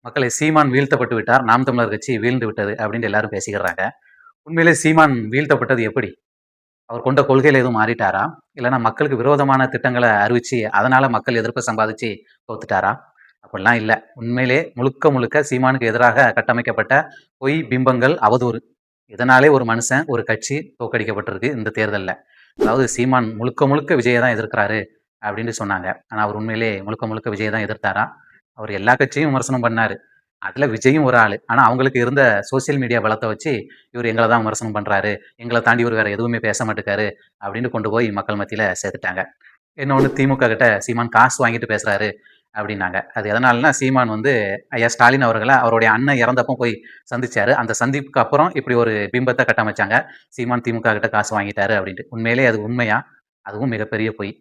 மக்களை சீமான் வீழ்த்தப்பட்டு விட்டார். நாம் தமிழர் கட்சி வீழ்ந்து விட்டது அப்படின்னு எல்லாரும் பேசிக்கிறாங்க. உண்மையிலே சீமான் வீழ்த்தப்பட்டது எப்படி? அவர் கொண்ட கொள்கையில எதுவும் மாறிட்டாரா? இல்லன்னா மக்களுக்கு விரோதமான திட்டங்கள அறிவிச்சு, அதனால மக்கள் எதிர்ப்ப சம்பாதிச்சு தோத்துட்டாரா? அப்படிலாம் இல்ல. உண்மையிலே முழுக்க முழுக்க சீமானுக்கு எதிராக கட்டமைக்கப்பட்ட பொய், பிம்பங்கள், அவதூறு. இதனாலே ஒரு மனுஷன், ஒரு கட்சி தோற்கடிக்கப்பட்டிருக்கு இந்த தேர்தல்ல. அதாவது சீமான் முழுக்க முழுக்க விஜய தான் எதிர்க்கிறாரு அப்படின்னு சொன்னாங்க. ஆனா அவர் உண்மையிலே முழுக்க முழுக்க விஜய தான் எதிர்த்தாரா? அவர் எல்லா கட்சியும் விமர்சனம் பண்ணாரு. அதுல விஜயும் ஒரு ஆளு. ஆனா அவங்களுக்கு இருந்த சோசியல் மீடியா பலத்த வச்சு, இவரு எங்கள தான் விமர்சனம் பண்றாரு. எங்கள தாண்டி இவரு வேற எதுவுமே பேச மாட்டுக்காரு. அப்படின்னு கொண்டு போய் மக்கள் மத்தியில சேர்த்துட்டாங்க. இன்னொன்னு திமுக கிட்ட சீமான் காசு வாங்கிட்டு பேசுறாரு அப்படின்னாங்க. அது எதனாலன்னா, சீமான் வந்து ஐயா ஸ்டாலின் அவர்கள அவருடைய அண்ணன் இறந்தப்போ போய் சந்திச்சாரு. அந்த சந்திப்புக்கு அப்புறம் இப்படி ஒரு பிம்பத்த கட்டமைச்சாங்க. சீமான் திமுக கிட்ட காசு வாங்கிட்டாரு அப்படின்ட்டு. உண்மையிலேயே அது உண்மையா? அதுவும் மிகப்பெரிய பொய்.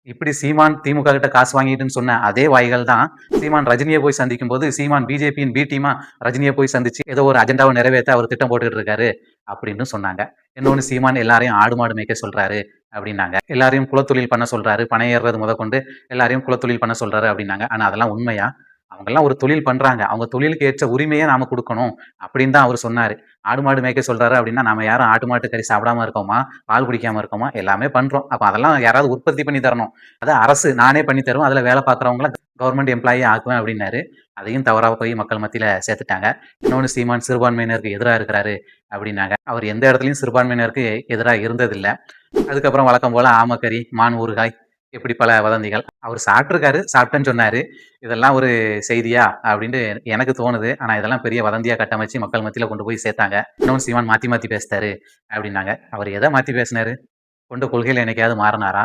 இப்படி சீமான் திமுக கிட்ட காசு வாங்கிட்டுன்னு சொன்ன அதே வாய்கள் தான், சீமான் ரஜினிய போய் சந்திக்கும்போது, சீமான் பிஜேபியின் பி டீமா ரஜினிய போய் சந்திச்சு, ஏதோ ஒரு அஜெண்டாவ நிறைவேத்த அவர் திட்டம் போட்டுட்டு இருக்காரு அப்படின்னு சொன்னாங்க. இன்னொன்னு சீமான் எல்லாரையும் ஆடு மாடு மேய்க்க சொல்றாரு அப்படின்னாங்க. எல்லாரையும் குலத்தொழில் பண்ண சொல்றாரு. பனை ஏறுறது முதற்கொண்டு எல்லாரையும் குலத்தொழில் பண்ண சொல்றாரு அப்படின்னாங்க. ஆனா அதெல்லாம் உண்மையா? அவங்கெல்லாம் ஒரு தொழில் பண்றாங்க. அவங்க தொழிலுக்கு ஏற்ற உரிமைய நாம குடுக்கணும் அப்படின்னு தான் அவரு சொன்னாரு. ஆடு மாடு மேய்க்க சொல்றாரு அப்படின்னா, நாம யாரும் ஆட்டு மாட்டு கறி சாப்பிடாம இருக்கோமா? பால் குடிக்காம இருக்கோமா? எல்லாமே பண்றோம். அப்ப அதெல்லாம் யாராவது உற்பத்தி பண்ணி தரணும். அதான் அரசு நானே பண்ணி தருவேன். அதுல வேலை பார்க்குறவங்கள கவர்மெண்ட் எம்ப்ளாயி ஆக்குவேன் அப்படின்னாரு. அதையும் தவறா போய் மக்கள் மத்தியில சேர்த்துட்டாங்க. இன்னொன்னு சீமான் சிறுபான்மையினருக்கு எதிரா இருக்கிறாரு அப்படின்னாங்க. அவர் எந்த இடத்துலயும் சிறுபான்மையினருக்கு எதிரா இருந்ததில்ல. அதுக்கப்புறம் வழக்கம் போல ஆமக்கறி, மான் ஊறுகாய் இப்படி பல வதந்திகள். அவர் சாப்பிட்டுருக்காரு, சாப்பிட்டேன்னு சொன்னாரு. இதெல்லாம் ஒரு செய்தியா? அப்படின்னு எனக்கு தோணுது. ஆனா இதெல்லாம் பெரிய வதந்தியா கட்டமைச்சு மக்கள் மத்தியில கொண்டு போய் சேர்த்தாங்க. இன்னொன்னு சீமான் மாத்தி மாத்தி பேசுறாரு அப்படின்னாங்க. அவர் எத மாத்தி பேசினாரு? கொண்ட கொள்கையில என்னைக்காவது மாறுனாரா?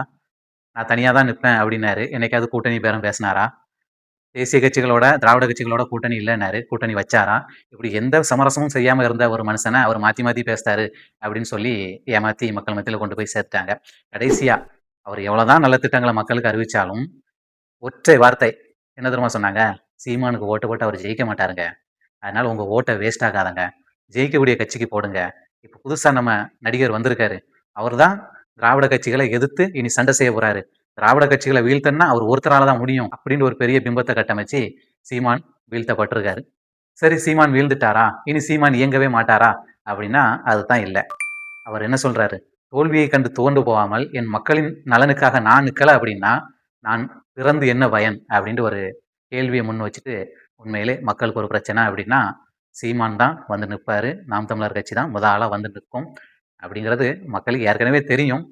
நான் தனியா தான் நிப்பேன் அப்படின்னாரு. என்னைக்காவது கூட்டணி பேரம் பேசினாரா? தேசிய கட்சிகளோட, திராவிட கட்சிகளோட கூட்டணி இல்லன்னாரு. கூட்டணி வச்சாராம். இப்படி எந்த சமரசமும் செய்யாம இருந்த ஒரு மனுஷன அவர் மாத்தி மாத்தி பேசுறாரு அப்படின்னு சொல்லி ஏமாத்தி மக்கள் மத்தியில கொண்டு போய் சேர்த்துட்டாங்க. கடைசியா அவர் எவ்வளவுதான் நல்ல திட்டங்கள மக்களுக்கு அறிவிச்சாலும், ஒற்றை வார்த்தை என்ன தெரியுமா சொன்னாங்க? சீமானுக்கு ஓட்டு போட்டு அவர் ஜெயிக்க மாட்டாருங்க. அதனால உங்க ஓட்ட வேஸ்ட் ஆக்காதங்க. ஜெயிக்கக்கூடிய கட்சிக்கு போடுங்க. இப்ப புதுசா நம்ம நடிகர் வந்திருக்காரு. அவர்தான் திராவிட கட்சிகள எதிர்த்து இனி சண்டை செய்ய போறாரு. திராவிட கட்சிகள வீழ்த்தணும்னா அவர் ஒருத்தரால தான் முடியும். அப்படின்னு ஒரு பெரிய பிம்பத்த கட்டமைச்சு சீமான் வீழ்த்தப்பட்டிருக்காரு. சரி சீமான் வீழ்ந்துட்டாரா? இனி சீமான் இயங்கவே மாட்டாரா? அப்படின்னா அதுதான் இல்ல. அவர் என்ன சொல்றாரு? தோல்வியைக் கண்டு துவண்டு போகாமல் என் மக்களின் நலனுக்காக நான் நிக்கல அப்படின்னா, நான் பிறந்து என்ன பயன்? அப்படின்ட்டு ஒரு கேள்விய முன் வச்சுட்டு, உண்மையிலே மக்களுக்கு ஒரு பிரச்சனை அப்படின்னா, சீமான் தான் வந்து நிப்பாரு. நாம் தமிழர் கட்சி தான் ஆளா வந்து நிற்கும். அப்படிங்கிறது மக்களுக்கு ஏற்கனவே தெரியும்.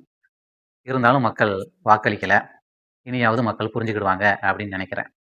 இருந்தாலும் மக்கள் வாக்களிக்கல. இனியாவது மக்கள் புரிஞ்சுக்கிடுவாங்க அப்படின்னு நினைக்கிறேன்.